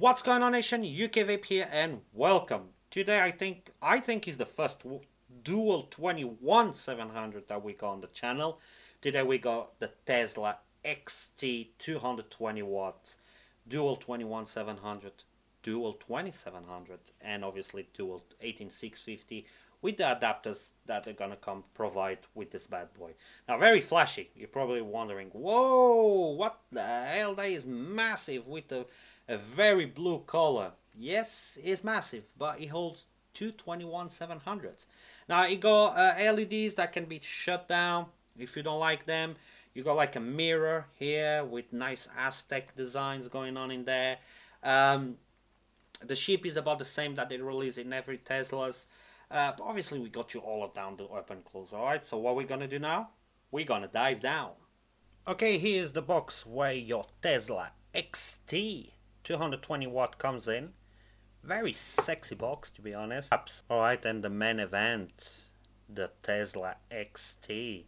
What's going on, nation? UK Vape here, and welcome. Today, I think is the first dual 21700 that we got on the channel. Today we got the Tesla XT 220 watts, dual 21700, dual 2700, and obviously dual 18650 with the adapters that are gonna come provide with this bad boy. Now, very flashy. You're probably wondering, whoa, what the hell? That is massive with a very blue color. Yes, it's massive, but it holds two 21700s. Now it got LEDs that can be shut down if you don't like them. You got like a mirror here with nice Aztec designs going on in there. The chip is about the same that they release in every Tesla's. But obviously we got you all down the up and close. Alright, so what we're gonna do now? We're gonna dive down. Okay, here's the box where your Tesla XT 220 watt comes in. Very sexy box, to be honest. Alright, and the main event, the Tesla XT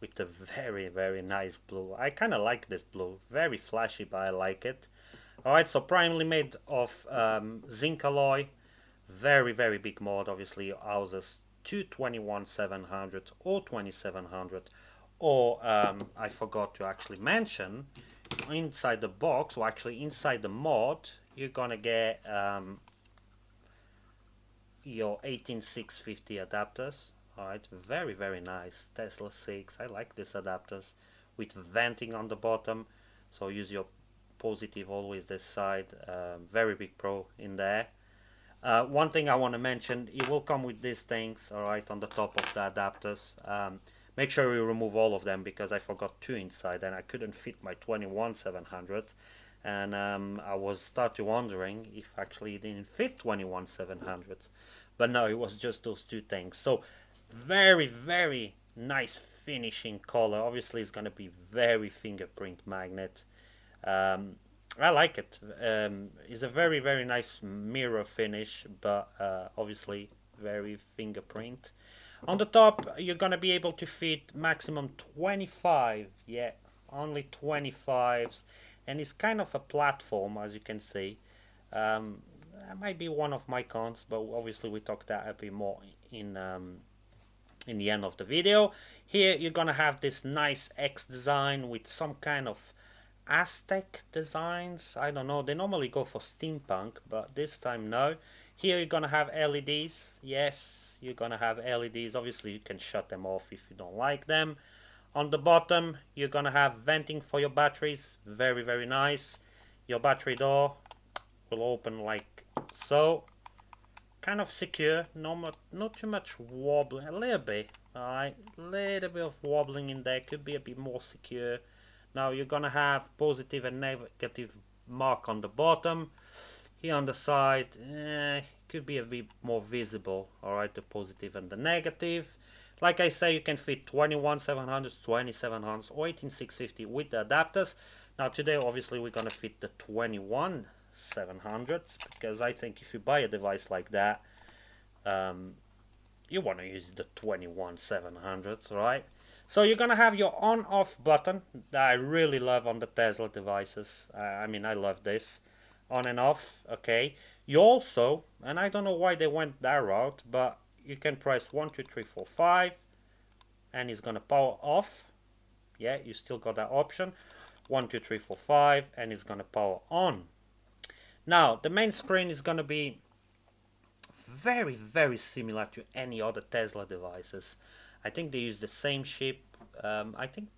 with the very nice blue. I kind of like this blue. Very flashy, but I like it. Alright, so primarily made of zinc alloy. Very big mod. Obviously houses 221-700 or 2700. Or I forgot to actually mention, inside the box, or actually inside the mod, you're gonna get your 18650 adapters. Alright, very nice. Tesla 6. I like these adapters with venting on the bottom, so use your positive always this side. Very big pro in there. One thing I want to mention, it will come with these things, alright, on the top of the adapters. Make sure you remove all of them because I forgot two inside and I couldn't fit my 21700, and I was started wondering if actually it didn't fit 21700s, but no, it was just those two things. So very nice finishing color. Obviously it's going to be very fingerprint magnet. I like it. It's a very nice mirror finish, but obviously very fingerprint. On the top, you're gonna be able to fit maximum 25. Yeah, only 25s, and it's kind of a platform, as you can see. That might be one of my cons, but obviously we talk that a bit more in the end of the video. Here you're gonna have this nice X design with some kind of Aztec designs. I don't know, they normally go for steampunk, but this time no. Here you're gonna have LEDs. Yes, you're gonna have LEDs. Obviously you can shut them off if you don't like them. On the bottom you're gonna have venting for your batteries. Very nice. Your battery door will open like so. Kind of secure, not too much wobbling, a little bit. Alright, little bit of wobbling in there, could be a bit more secure. Now you're gonna have positive and negative mark on the bottom. Here on the side, could be a bit more visible. Alright, the positive and the negative. Like I say, you can fit 21700s, 2700s, or 18650 with the adapters. Now today, obviously, we're gonna fit the 21700s because I think if you buy a device like that, you want to use the 21700s, right? So you're gonna have your on-off button that I really love on the Tesla devices. I mean, I love this on and off. Okay, you also, and I don't know why they went that route, but you can press 1 2 3 4 5 and it's gonna power off. Yeah, you still got that option. 1 2 3 4 5 and it's gonna power on. Now the main screen is gonna be very similar to any other Tesla devices. I think they use the same chip. I think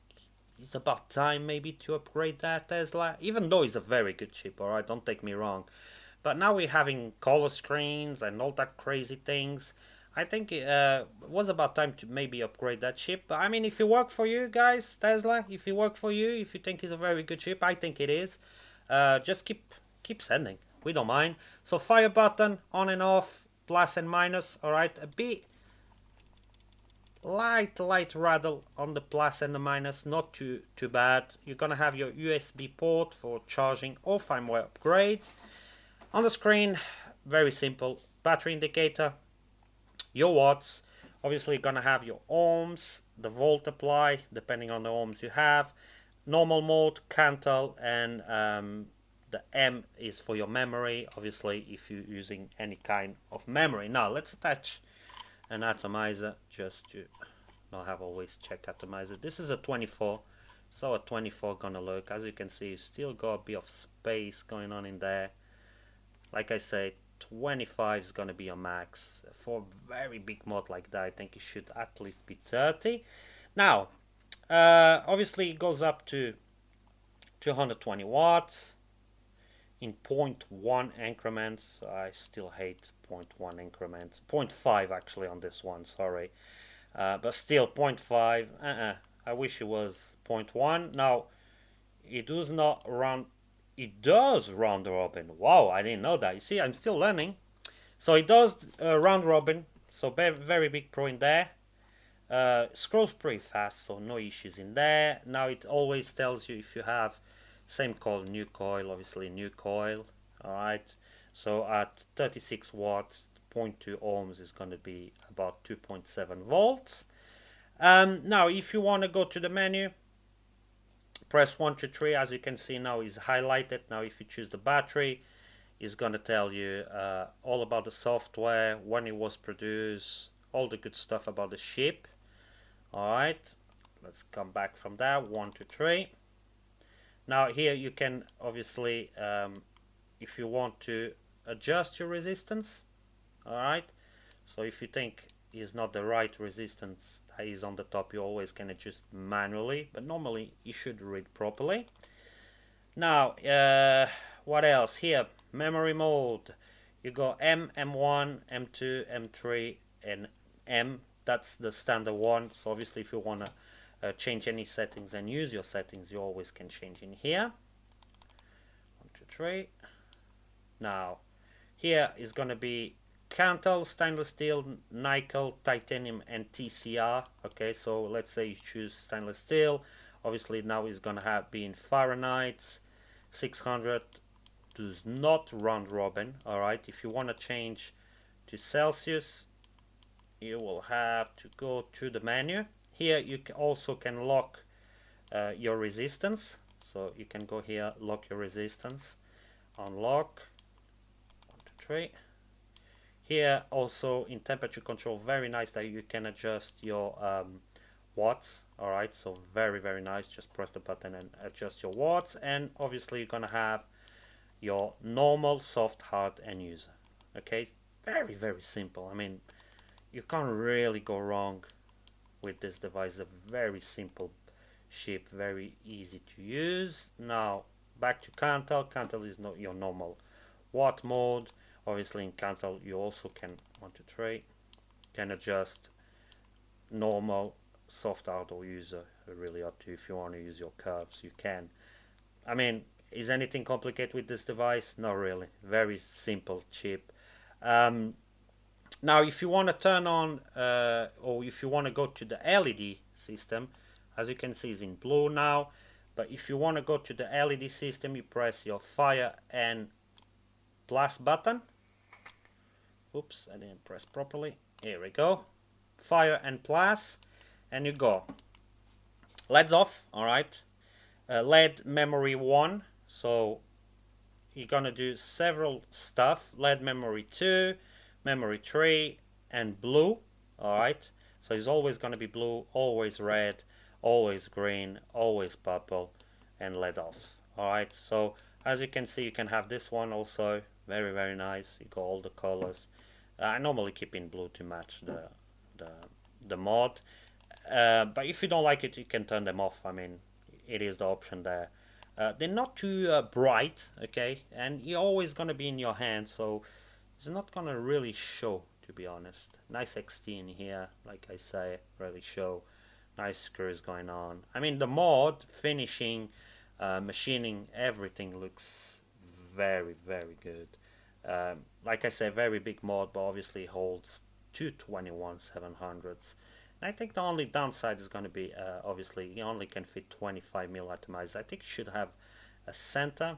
it's about time maybe to upgrade that Tesla, even though it's a very good chip, alright, don't take me wrong. But now we're having color screens and all that crazy things. I think it was about time to maybe upgrade that chip. But I mean, if it worked for you guys, Tesla, if it worked for you, if you think it's a very good chip, I think it is. Just keep sending. We don't mind. So fire button on and off, plus and minus, alright, a bit light rattle on the plus and the minus, not too bad. You're gonna have your USB port for charging or firmware upgrade. On the screen, very simple, battery indicator, your watts. Obviously you're gonna have your ohms, the volt apply depending on the ohms you have, normal mode, cantle, and The M is for your memory, obviously if you're using any kind of memory. Now let's attach an atomizer just to not have always check atomizer. This is a 24, so a 24 gonna look, as you can see, you still got a bit of space going on in there. Like I said, 25 is gonna be your max. For a very big mod like that, I think it should at least be 30. Now, obviously it goes up to 220 watts in 0.1 increments. I still hate 0.1 increments. 0.5 actually on this one, sorry. But still 0.5, I wish it was 0.1. Now, it does not run, it does round robin. Wow, I didn't know that. You see, I'm still learning. So it does round robin, so very big pro in there. Scrolls pretty fast, so no issues in there. Now it always tells you if you have same coil, new coil, obviously new coil. Alright, so at 36 watts, 0.2 ohms is going to be about 2.7 volts. Now if you want to go to the menu, press 1 to 3. As you can see now is highlighted. Now if you choose the battery, it's going to tell you all about the software, when it was produced, all the good stuff about the ship. Alright, let's come back from that. 1 to 3. Now here you can obviously, if you want to adjust your resistance, alright, so if you think is not the right resistance that is on the top, you always can adjust manually, but normally you should read properly. Now, what else? Here, memory mode. You got M, M1, M2, M3, and M. That's the standard one. So obviously if you want to change any settings and use your settings, you always can change in here. 1, 2, 3. Now, here is going to be Cantel, stainless steel, nickel, titanium, and TCR. Okay, so let's say you choose stainless steel. Obviously now it's going to have be in Fahrenheit. 600 does not round robin. Alright, if you want to change to Celsius, you will have to go to the menu. Here you also can lock your resistance. So you can go here, lock your resistance, unlock. 1, 2, 3. Here also in temperature control, very nice that you can adjust your watts. Alright, so very nice. Just press the button and adjust your watts. And obviously you're gonna have your normal, soft, hard, and user. Okay, very simple. I mean, you can't really go wrong with this device. A very simple chip, very easy to use. Now back to Cantel. Cantel is not your normal watt mode. Obviously in Cantel you also can 1, 2, 3 can adjust normal, soft, hard, or user. Really up to you. If you want to use your curves, you can. I mean, is anything complicated with this device? Not really. Very simple chip. Now if you want to turn on or if you want to go to the LED system, as you can see it's in blue now, but if you want to go to the LED system, you press your fire and plus button. Oops, I didn't press properly. Here we go. Fire and plus, and you go. LEDs off. Alright, LED memory 1, so you're gonna do several stuff. LED memory 2, memory 3, and blue. Alright, so it's always going to be blue, always red, always green, always purple, and LED off. Alright, so as you can see, you can have this one also. Very nice. You got all the colors. I normally keep in blue to match the mod, but if you don't like it, you can turn them off. I mean, it is the option there. They're not too bright, okay, and you're always going to be in your hand, so it's not going to really show, to be honest. Nice XT in here, like I say, really show. Nice screws going on. I mean, the mod, finishing, machining, everything looks very good. Like I say, very big mod, but obviously holds 221 700s. And I think the only downside is going to be, obviously, you only can fit 25mm atomizer. I think you should have a center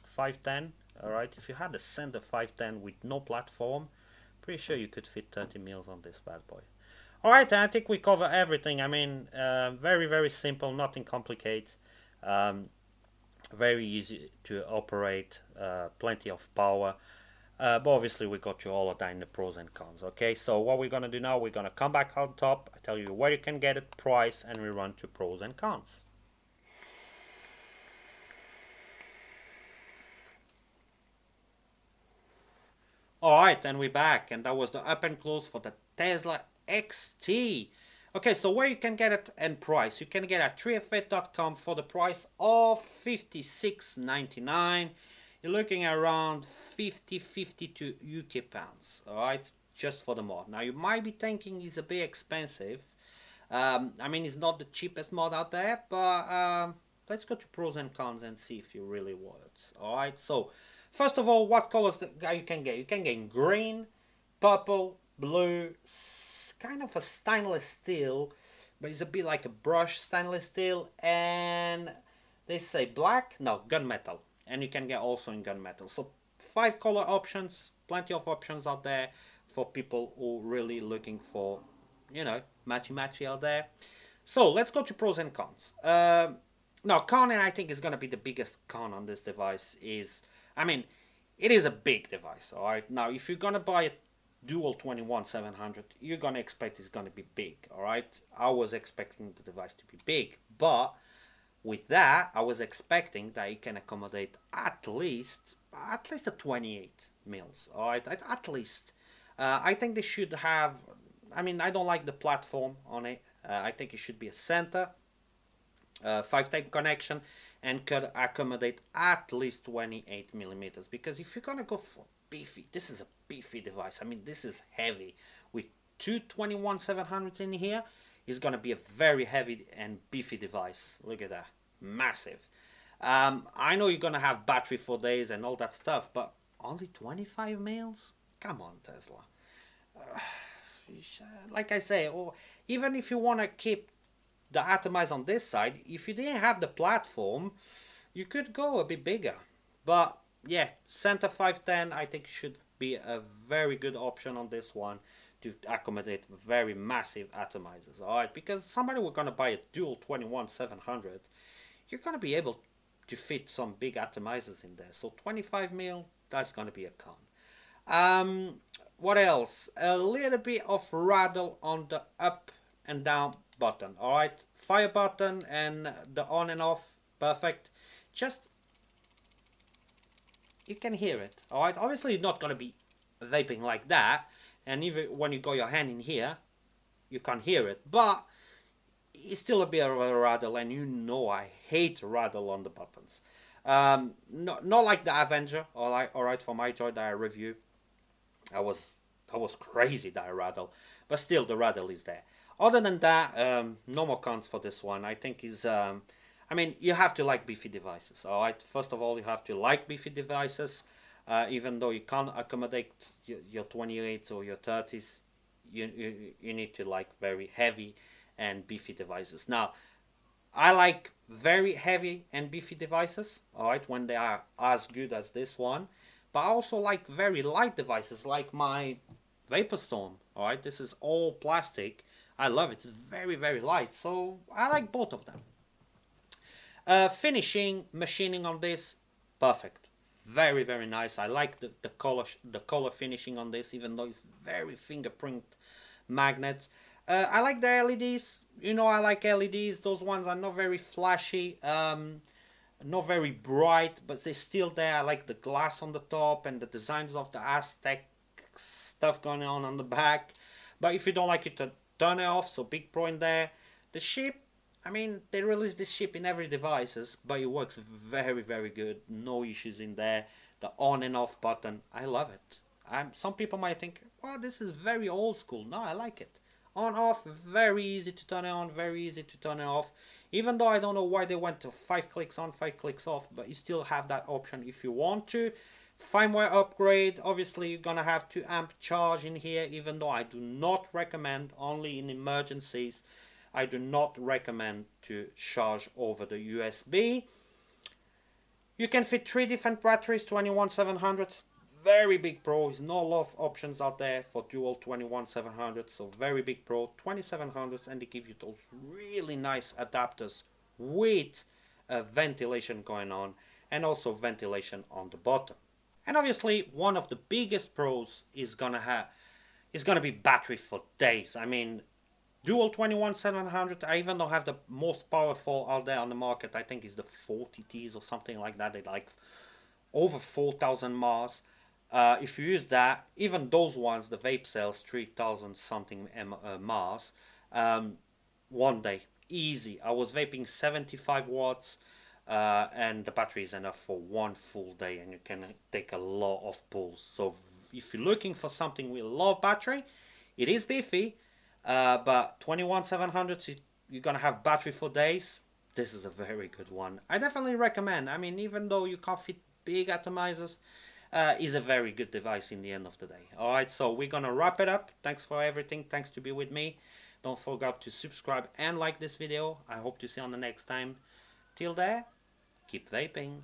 510. Alright, if you had a center 510 with no platform, pretty sure you could fit 30mm on this bad boy. Alright, I think we cover everything. I mean, very simple, nothing complicated. very easy to operate, plenty of power. But obviously we got you all of that in the pros and cons. Okay, so what we're gonna do now, we're gonna come back on top, I tell you where you can get it, price, and we run to pros and cons. Alright, and we're back, and that was the up and close for the Tesla XT. Okay, so where you can get it and price, you can get it at 3f8.com for the price of $56.99. You're looking at around 52 UK pounds. Alright, just for the mod. Now you might be thinking it's a bit expensive. I mean, it's not the cheapest mod out there, but let's go to pros and cons and see if you really want it. Alright, so first of all, what colors you can get? You can get green, purple, blue, kind of a stainless steel, but it's a bit like a brush stainless steel, and they say black, no, gunmetal, and you can get also in gunmetal. So 5 color options, plenty of options out there for people who really looking for, you know, matchy out there. So let's go to pros and cons. Now, con, and I think is going to be the biggest con on this device is, I mean, it is a big device, all right? Now, if you're going to buy a dual 21700, you're going to expect it's going to be big, all right? I was expecting the device to be big, but with that, I was expecting that it can accommodate at least a 28 mils, all right? At least. I think they should have, I mean, I don't like the platform on it. I think it should be a center, 5-type connection, and could accommodate at least 28 millimeters. Because if you're gonna go for beefy, this is a beefy device. I mean, this is heavy. With two 21700s in here, it's gonna be a very heavy and beefy device. Look at that, massive. I know you're gonna have battery for days and all that stuff, but only 25 mils? Come on, Tesla. Like I say, or even if you want to keep the atomize on this side, if you didn't have the platform, you could go a bit bigger. But yeah, center 510 I think should be a very good option on this one to accommodate very massive atomizers. Alright, because somebody who's gonna buy a dual 21700, you're gonna be able to fit some big atomizers in there. So 25 mil, that's gonna be a con. What else? A little bit of rattle on the up and down button. Alright, fire button and the on and off, perfect. Just, you can hear it. Alright, obviously you're not gonna be vaping like that, and even when you got your hand in here, you can't hear it, but it's still a bit of a rattle, and you know I hate rattle on the buttons. Not like the Avenger. Alright, for my joy that I review, I was crazy that rattle, but still the rattle is there. Other than that, no more cons for this one. I think is, I mean, you have to like beefy devices. All right, first of all, you have to like beefy devices, even though you can't accommodate your 28s or your 30s. You need to like very heavy and beefy devices. Now, I like very heavy and beefy devices. All right, when they are as good as this one. But I also like very light devices like my Vapor Storm. Alright, this is all plastic. I love it. It's very, very light. So I like both of them. Finishing, machining on this, perfect. Very, very nice. I like the color finishing on this, even though it's very fingerprint magnet. I like the LEDs. You know I like LEDs. Those ones are not very flashy. Not very bright, but they're still there. I like the glass on the top and the designs of the Aztec stuff going on the back. But if you don't like it, to turn it off. So big pro in there. The chip, I mean, they release this chip in every devices, but it works very, very good. No issues in there. The on and off button, I love it. Some people might think, well, this is very old school. No, I like it. On off, very easy to turn it on, very easy to turn it off. Even though I don't know why they went to 5 clicks on, 5 clicks off, but you still have that option if you want to. Firmware upgrade, obviously you're gonna have 2 amp charge in here, even though I do not recommend, only in emergencies, I do not recommend to charge over the USB. You can fit 3 different batteries, 21700. Very big pro. There's not a lot of options out there for dual 21700, so very big pro. 2700s, and they give you those really nice adapters with ventilation going on, and also ventilation on the bottom. And obviously, one of the biggest pros is gonna be battery for days. I mean, dual 21700. I even don't have the most powerful out there on the market. I think it's the 40Ts or something like that. They like over 4000 mAh. If you use that, even those ones, the vape sells 3000 something mAh. One day, easy. I was vaping 75 watts, and the battery is enough for one full day, and you can take a lot of pulls. So if you're looking for something with a low battery, it is beefy, but 21700, you're gonna have battery for days. This is a very good one. I definitely recommend. I mean, even though you can't fit big atomizers, is a very good device in the end of the day. Alright, so we're gonna wrap it up. Thanks for everything. Thanks to be with me. Don't forget to subscribe and like this video. I hope to see you on the next time. Till there, keep vaping.